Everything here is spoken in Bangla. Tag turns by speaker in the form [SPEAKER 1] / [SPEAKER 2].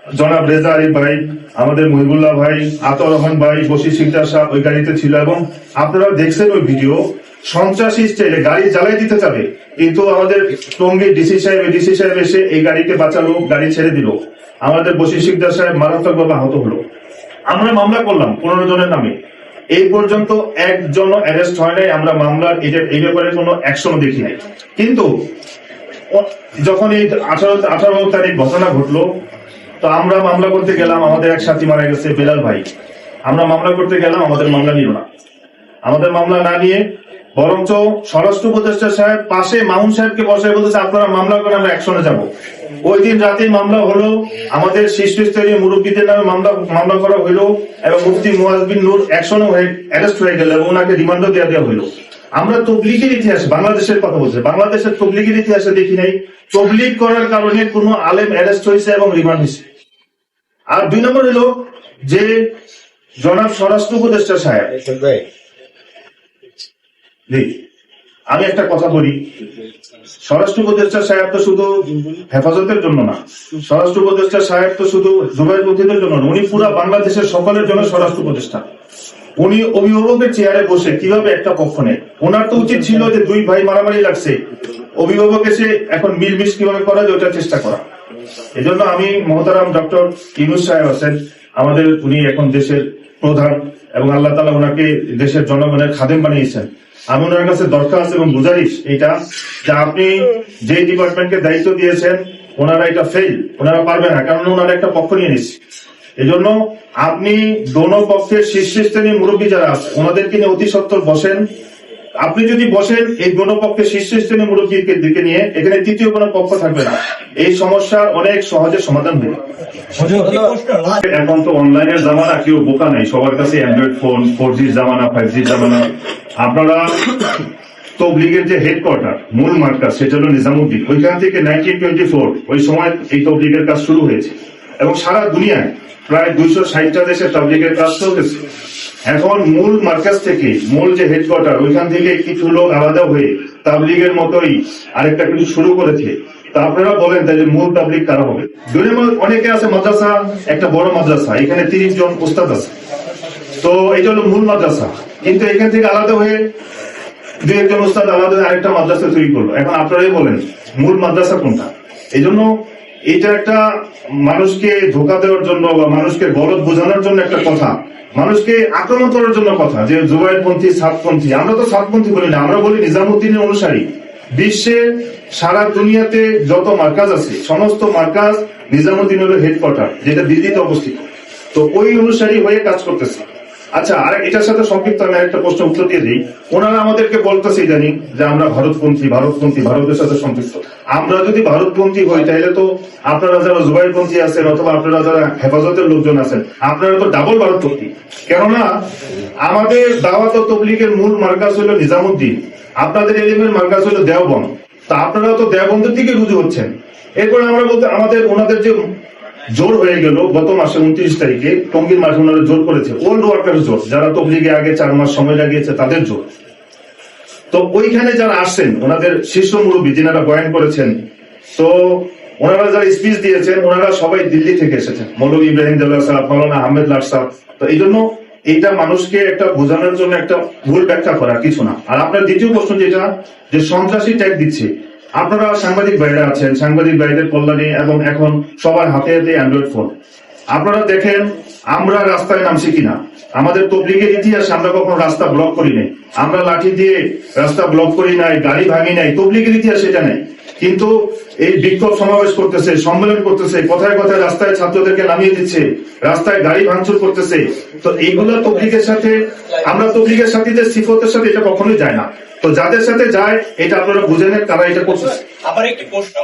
[SPEAKER 1] জনাব রেজা আরিফ ভাই, আমাদের মহিবুল্লাহ ভাই, আতর রহমান ভাই, বশির সিকদার সাহেব ওই গাড়িতে ছিল। এবং আপনারা দেখছেন ওই ভিডিও, সন্ত্রাসী স্টাইলে গাড়ি জ্বালাই দিতে যাবে, কিন্তু আমাদের টঙ্গীর ডিসি সাহেব এসে এই গাড়িকে বাঁচালো, গাড়ি ছেড়ে দিল। আমাদের বশির সিকদার সাহেব মারাত্মকভাবে আহত হলো। আমরা মামলা করলাম 15 জনের নামে, এই পর্যন্ত একজন অ্যারেস্ট হয় নাই। আমরা মামলার এই ব্যাপারে কোনো অ্যাকশনও দেখি নাই। কিন্তু যখন এই 18 তারিখ ঘটনা ঘটলো, তো আমরা মামলা করতে গেলাম, আমাদের এক সাথী মারা গেছে বেলাল ভাই, আমরা মামলা করতে গেলাম, আমাদের মামলা নিল না। আমাদের মামলা না নিয়ে বরঞ্চ স্বরাষ্ট্র উপদেষ্টা সাহেব পাশে মামুন সাহেবকে বসায় বলতেছে আপনারা মামলা করে আমরা অ্যাকশনে যাব। ওই দিন রাতেই মামলা হলো, আমাদের শীর্ষস্তরীয় মুরব্বীদের নামে মামলা করা হইলো, এবং মুফতি মুয়াজ বিন নূর অ্যাকশনে অ্যারেস্ট হয়ে গেল এবং ওনাকে রিমান্ডও দেওয়া হইলো। আমরা তবলিগের ইতিহাসে, বাংলাদেশের কথা বলছে, বাংলাদেশের তবলিগের ইতিহাসে দেখি নাই তবলিগ করার কারণে কোনো আলেম অ্যারেস্ট হয়েছে এবং রিমান্ড হয়েছে। আর 2 নম্বর হলো যে জনাব স্বরাষ্ট্র উপদেষ্টা সাহেব, আমি একটা কথা বলি, স্বরাষ্ট্র উপদেষ্টা সাহেব তো শুধু হেফাজতের জন্য না, স্বরাষ্ট্র উপদেষ্টা সাহেব তো শুধু জুবাইরপন্থীদের জন্য না, উনি পুরা বাংলাদেশের সকলের জন্য স্বরাষ্ট্র উপদেষ্টা। উনি অভিভাবকের চেয়ারে বসে কিভাবে একটা পক্ষ নেয়, ওনার তো উচিত ছিল যে 2 ভাই মারামারি লাগছে, অভিভাবক এসে এখন মিলমিশ কিভাবে করা যায় ওটার চেষ্টা করা। এই জন্য আমি মহতারাম ডক্টর ইউনূস সাহেব আছেন আমাদের, উনি এখন দেশের প্রধান এবং আল্লাহ তাআলা ওনাকে দেশের জনগণের খাদেম বানিয়েছেন। আমি ওনার কাছে দরখাস্ত এবং গুজারিশ এইটা যে আপনি যে ডিপার্টমেন্টকে দায়িত্ব দিয়েছেন ওনারা এটা ফেল, ওনারা পারবে না, কারণ ওনারা একটা পক্ষ নিয়ে নিচ্ছে। এই জন্য আপনি দোনো পক্ষের শীর্ষস্থানীয় মুরব্বী যারা আছে ওনাদেরকে নিয়ে অতি সত্বর বসেন। আপনি যদি বসেন এই দোনো পক্ষের শীর্ষস্থানীয় মুরব্বীকে দিকে নিয়ে, এখানে তৃতীয় কোনো পক্ষ থাকবে না, এই সমস্যার অনেক সহজে সমাধান হবে। এখন তো অনলাইনের জামানা, কেউ বোকা নাই, সবার কাছে অ্যান্ড্রয়েড ফোন, 4G জামানা, 5G জামানা। আপনারা তবলিগের যে হেডকোয়ার্টার মূল মার্কাজ সেটা হলো নিজামুদ্দিন, ওইখান থেকে 1924 ওই সময় এই তবলিগের কাজ শুরু হয়েছে এবং সারা দুনিয়ায় প্রায় 260টা দেশে তাবলীগের কাজ চলতেছে। এখন মূল মার্কাজ থেকে, মূল যে হেডকোয়ার্টার ওইখান থেকে কিছু লোক আলাদা হয়ে তাবলীগের মতোই আরেকটা কিছু শুরু করেছে। তা আপনারা বলেন তাহলে মূল তাবলীগ কারা হবে? অনেকে আছে মাদ্রাসা, একটা বড় মাদ্রাসা, এখানে 30 জন উস্তাদ আছে, তো এটা হলো মূল মাদ্রাসা, কিন্তু এখান থেকে আলাদা হয়ে 2-1 জন উস্তাদ আলাদা হয়ে আরেকটা মাদ্রাসা তৈরি করলো। এখন আপনারাই বলেন মূল মাদ্রাসা কোনটা? এই জন্য এটা একটা মানুষকে ধোকা দেওয়ার জন্য বা মানুষকে গলদ বোঝানোর জন্য একটা কথা, মানুষকে আক্রমণ করার জন্য কথা যে জুবাইরপন্থী, সাতপন্থী। আমরা তো সাতপন্থী বলি না, আমরা বলি নিজামুদ্দিনের অনুসারী। বিশ্বে সারা দুনিয়াতে যত মার্কাজ আছে সমস্ত মার্কাজ নিজামুদ্দিনের হেডকোয়ার্টার, যেটা দিল্লিতে অবস্থিত, তো ওই অনুসারী হয়ে কাজ করতেছে। আচ্ছা, আর এটার সাথে সম্পৃক্ত আমি একটা প্রশ্ন উত্তর দিয়ে দিই। ওনারা আমাদেরকে বলতেছে ইদানিং যে আমরা ভারতপন্থী, ভারতের সাথে সম্পৃক্ত। আমরা যদি ভারতপন্থী হই তাহলে তো আপনারা যারা জুবাইরপন্থী আছেন অথবা আপনারা যারা হেফাজতের লোকজন আছেন আপনারা তো ডাবল ভারতপন্থী। কেননা আমাদের দাওয়াত ও তাবলীগের মূল মার্কাজ হলো নিজামুদ্দিন, আপনাদের এলিমের মার্কাজ হলো দেওবন্দ, তা আপনারা তো দেওবন্দের দিকে রুজু হচ্ছেন। এরপরে আমরা বলতে ওনাদের যে জোর হয়ে গেল গত মাসে 29 তারিখে টঙ্গীর মাঠে ওনারা জোর করেছে, ওল্ড ওয়ার্কার জোর, যারা তবলিগে আগে 4 মাস সময় লাগিয়েছে তাদের জোর। তো ওইখানে যারা আসছেন ওনাদের শীর্ষ মুরব্বী যিনারা বয়ান করেছেন, তো ওনারা যারা স্পিচ দিয়েছেন ওনারা সবাই দিল্লি থেকে এসেছেন, মৌলভী ইব্রাহিম দেওয়ার সাহেব, মাওলানা আহমেদ লাট সাহেব। তো এই জন্য এইটা মানুষকে একটা বোঝানোর জন্য একটা ভুল ব্যাখ্যা করা, কিছু না। আর আপনার দ্বিতীয় প্রশ্ন যেটা যে সন্ত্রাসী ট্যাগ দিচ্ছে, আপনারা সাংবাদিক ভাইরা আছেন, সাংবাদিক ভাইদের কল্যাণে এবং এখন সবার হাতে হাতে অ্যান্ড্রয়েড ফোন, আপনারা দেখেন আমরা রাস্তায় নামছি কিনা। আমাদের তবলিগের ইতিহাসে আমরা কখনো রাস্তা ব্লক করি নাই, আমরা লাঠি দিয়ে রাস্তা ব্লক করি নাই, গাড়ি ভাঙি নাই, তবলিগের ইতিহাস এটা নেই। কিন্তু এই বিক্ষোভ সমাবেশ করতেছে, সম্মেলন করতেছে, কথায় কথায় রাস্তায় ছাত্রদেরকে নামিয়ে দিচ্ছে, রাস্তায় গাড়ি ভাঙচুর করতেছে। তো এইগুলো তবলিগের সাথে, আমরা তবলিগের সাথীদের সিফতের সাথে এটা কখনোই যায় না। তো যাদের সাথে যায় এটা আপনারা বুঝে নেন তারা এটা করতেছে।
[SPEAKER 2] আবার একটি প্রশ্ন,